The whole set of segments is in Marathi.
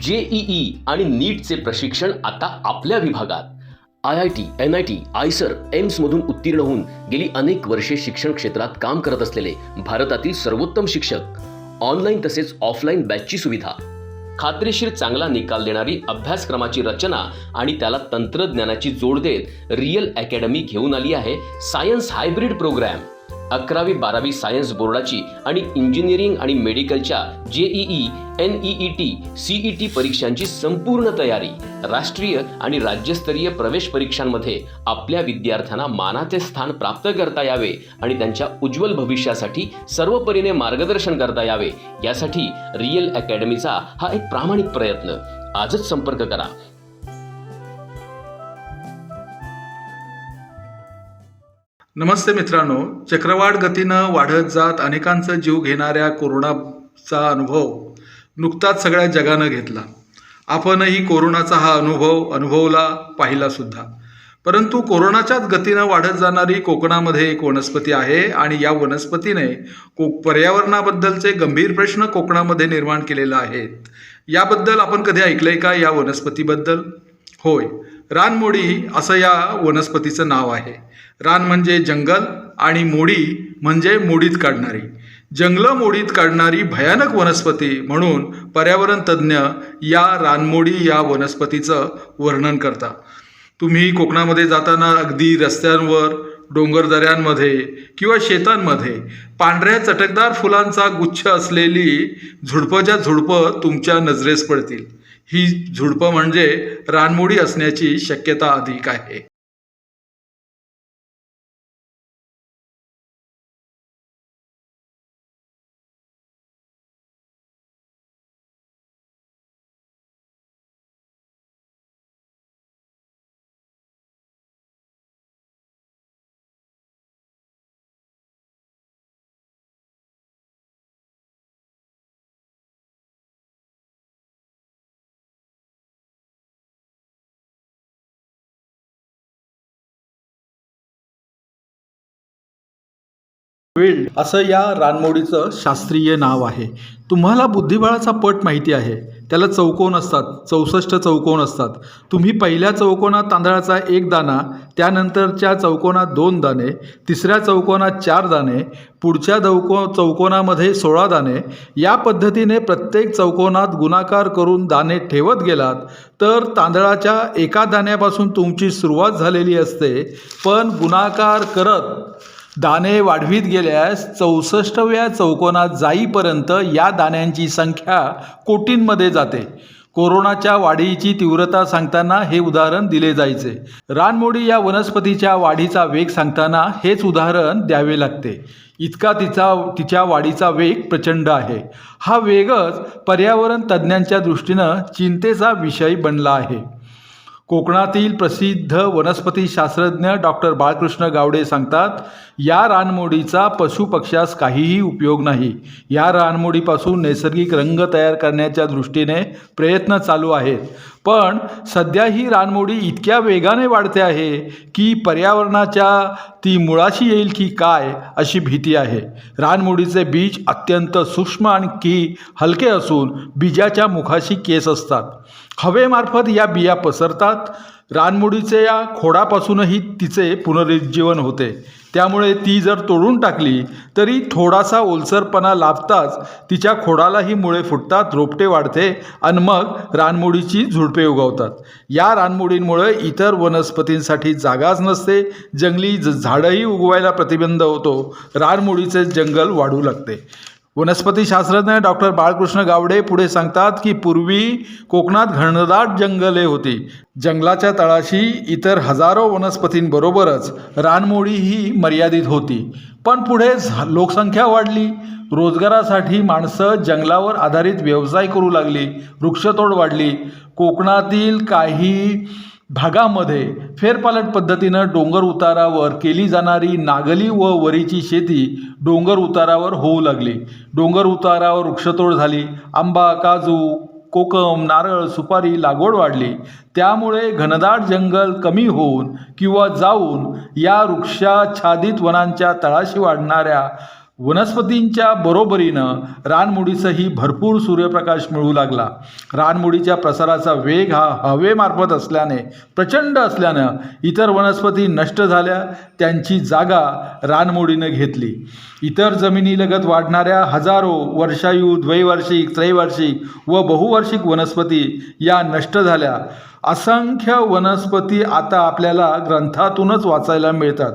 JEE आणि नीटचे प्रशिक्षण आता आपल्या विभागात. IIT, NIT, आयसर, एम्समधून उत्तीर्ण होऊन गेली अनेक वर्षे शिक्षण क्षेत्रात काम करत असलेले भारतातील सर्वोत्तम शिक्षक, ऑनलाईन तसेच ऑफलाईन बॅचची सुविधा, खात्रीशीर चांगला निकाल देणारी अभ्यासक्रमाची रचना आणि त्याला तंत्रज्ञानाची जोड देत रियल अकॅडमी घेऊन आली आहे सायन्स हायब्रिड प्रोग्राम. 11वी-12वी सायन्स बोर्डाची आणि इंजिनिअरिंग आणि मेडिकलच्या JEE, NEET, CET परीक्षांची संपूर्ण तयारी. राष्ट्रीय आणि राज्यस्तरीय प्रवेश परीक्षांमध्ये आपल्या विद्यार्थ्यांना मानाचे स्थान प्राप्त करता यावे आणि त्यांच्या उज्ज्वल भविष्यासाठी सर्व परीने मार्गदर्शन करता यावे यासाठी रियल अकॅडमीचा हा एक प्रामाणिक प्रयत्न. आजच संपर्क करा. नमस्ते मित्रांनो, चक्रवाढ गतीनं वाढत जात अनेकांचा जीव घेणाऱ्या कोरोनाचा अनुभव नुकताच सगळ्या जगानं घेतला. आपणही कोरोनाचा हा अनुभवला पाहिला सुद्धा. परंतु कोरोनाच्याच गतीनं वाढत जाणारी कोकणामध्ये एक वनस्पती आहे आणि या वनस्पतीने पर्यावरणाबद्दलचे गंभीर प्रश्न कोकणामध्ये निर्माण केलेले आहेत. याबद्दल आपण कधी ऐकलंय का या वनस्पतीबद्दल? होय, रानमोडी असं या वनस्पतीचं नाव आहे. रान म्हणजे जंगल आणि मोडी म्हणजे मोडीत काढणारी. जंगलं मोडीत काढणारी भयानक वनस्पती म्हणून पर्यावरण तज्ज्ञ या रानमोडी या वनस्पतीचं वर्णन करतात. तुम्ही कोकणामध्ये जाताना अगदी रस्त्यांवर, डोंगरदऱ्यांमध्ये किंवा शेतांमध्ये पांढऱ्या चटकदार फुलांचा गुच्छ असलेली झुडपंच्या झुडपं तुमच्या नजरेस पडतील. ही झुडपं म्हणजे रानमोडी असण्याची शक्यता अधिक आहे. विल्ड असं या रानमोडीचं शास्त्रीय नाव आहे. तुम्हाला बुद्धिबळाचा पट माहिती आहे. त्याला चौकोन असतात, 64 चौकोन असतात. तुम्ही पहिल्या चौकोनात तांदळाचा 1 दाणा, त्यानंतरच्या चौकोनात 2 दाणे, तिसऱ्या चौकोनात 4 दाणे, पुढच्या चौकोनामध्ये 16 दाणे, या पद्धतीने प्रत्येक चौकोनात गुणाकार करून दाणे ठेवत गेलात तर तांदळाच्या एका दाण्यापासून तुमची सुरुवात झालेली असते. पण गुणाकार करत दाणे वाढवीत गेल्यास 64व्या चौकोनात जाईपर्यंत या दाण्यांची संख्या कोटींमध्ये जाते. कोरोनाच्या वाढीची तीव्रता सांगताना हे उदाहरण दिले जायचे. रानमोडी या वनस्पतीच्या वाढीचा वेग सांगताना हेच उदाहरण द्यावे लागते. इतका तिच्या वाढीचा वेग प्रचंड आहे. हा वेगच पर्यावरण तज्ज्ञांच्या दृष्टीनं चिंतेचा विषय बनला आहे. कोकणातील प्रसिद्ध वनस्पती शास्त्रज्ञ डॉक्टर बाळकृष्ण गावडे सांगतात, या रानमोडीचा पशुपक्ष्यास काहीही उपयोग नाही. या रानमोडीपासून नैसर्गिक रंग तयार करण्याच्या दृष्टीने प्रयत्न चालू आहेत. पण सध्या ही रानमोडी इतक्या वेगाने वाढते आहे की पर्यावरणाच्या ती मुळाशी येईल की काय अशी भीती आहे. रानमोडीचे बीज अत्यंत सूक्ष्म आणि हलके असून बीजाच्या मुखाशी केस असतात. हवेमार्फत या बिया पसरतात. रानमोडीचे या खोडापासूनही तिचे पुनरुज्जीवन होते. त्यामुळे ती जर तोडून टाकली तरी थोडासा ओलसरपणा लाभताच तिच्या खोडालाही मुळे फुटतात, रोपटे वाढते आणि मग रानमोडीची झुडपे उगवतात. या रानमोडींमुळे इतर वनस्पतींसाठी जागाच नसते. जंगली झाडंही उगवायला प्रतिबंध होतो. रानमोडीचे जंगल वाढू लागते. वनस्पतीशास्त्रज्ञ डॉक्टर बाळकृष्ण गावडे पुढे सांगतात की पूर्वी कोकणात घनदाट जंगले होती. जंगलाच्या तळाशी इतर हजारो वनस्पतींबरोबरच रानमोडीही मर्यादित होती. पण पुढे लोकसंख्या वाढली. रोजगारासाठी माणसं जंगलावर आधारित व्यवसाय करू लागली. वृक्षतोड वाढली. कोकणातील काही भागामध्ये फेरपालट पद्धतीनं डोंगर उतारावर केली जाणारी नागली व वरीची शेती डोंगर उतारावर होऊ लागली. डोंगर उतारावर वृक्षतोड झाली. आंबा, काजू, कोकम, नारळ, सुपारी लागवड वाढली. त्यामुळे घनदाट जंगल कमी होऊन किंवा जाऊन या वृक्षाच्छादित वनांच्या तळाशी वाढणाऱ्या वनस्पतींच्या बरोबरीनं रानमुडीसही भरपूर सूर्यप्रकाश मिळू लागला. रानमुडीच्या प्रसाराचा वेग हा हवेमार्फत असल्याने प्रचंड असल्यानं इतर वनस्पती नष्ट झाल्या, त्यांची जागा रानमुडीनं घेतली. इतर जमिनीलगत वाढणाऱ्या हजारो वर्षायू, द्वैवार्षिक, त्रैवार्षिक व बहुवार्षिक वनस्पती या नष्ट झाल्या. असंख्य वनस्पती आता आपल्याला ग्रंथातूनच वाचायला मिळतात.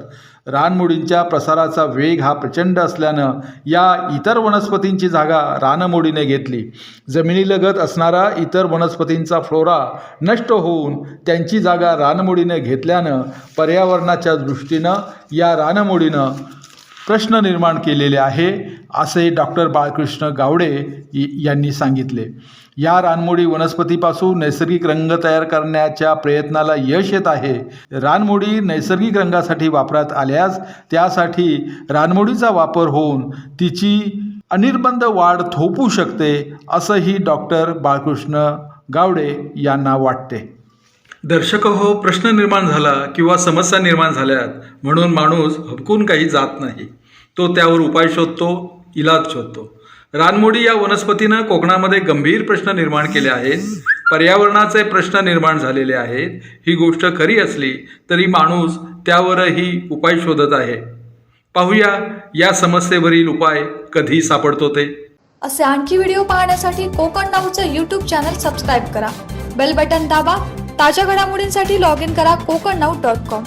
रानमुडींच्या प्रसाराचा वेग हा प्रचंड असल्यानं या इतर वनस्पतींची जागा रानमोडीने घेतली. जमिनीलगत असणारा इतर वनस्पतींचा फ्लोरा नष्ट होऊन त्यांची जागा रानमोडीने घेतल्यानं पर्यावरणाच्या दृष्टीनं या रानमोडीनं प्रश्न निर्माण केलेले आहे, असे डॉक्टर बाळकृष्ण गावडे यांनी सांगितले. या रानमोडी वनस्पतीपासून नैसर्गिक रंग तयार करण्याच्या प्रयत्नाला यश येत आहे. रानमोडी नैसर्गिक रंगासाठी वापरात आल्यास त्यासाठी रानमोडीचा वापर होऊन तिची अनिर्बंध वाढ थोपू शकते, असंही डॉक्टर बाळकृष्ण गावडे यांना वाटते. दर्शक हो, प्रश्न निर्माण झाला किंवा समस्या निर्माण झाल्यात म्हणून माणूस हबकून काही जात नाही. तो त्यावर उपाय शोधतो, इलाज शोधतो. रानमोडी या वनस्पतीनं कोकणामध्ये गंभीर प्रश्न निर्माण केले आहेत. पर्यावरणाचे प्रश्न निर्माण झालेले आहेत. ही गोष्ट खरी असली तरी माणूस त्यावरही उपाय शोधत आहे. पाहूया या समस्येवरील उपाय कधी सापडतो ते. असे आणखी व्हिडिओ पाहण्यासाठी कोकण नाऊचं यूट्यूब चॅनल सबस्क्राईब करा. बेल बटन दाबा. ताज्या घडामोडींसाठी लॉग इन करा kokarnau.com.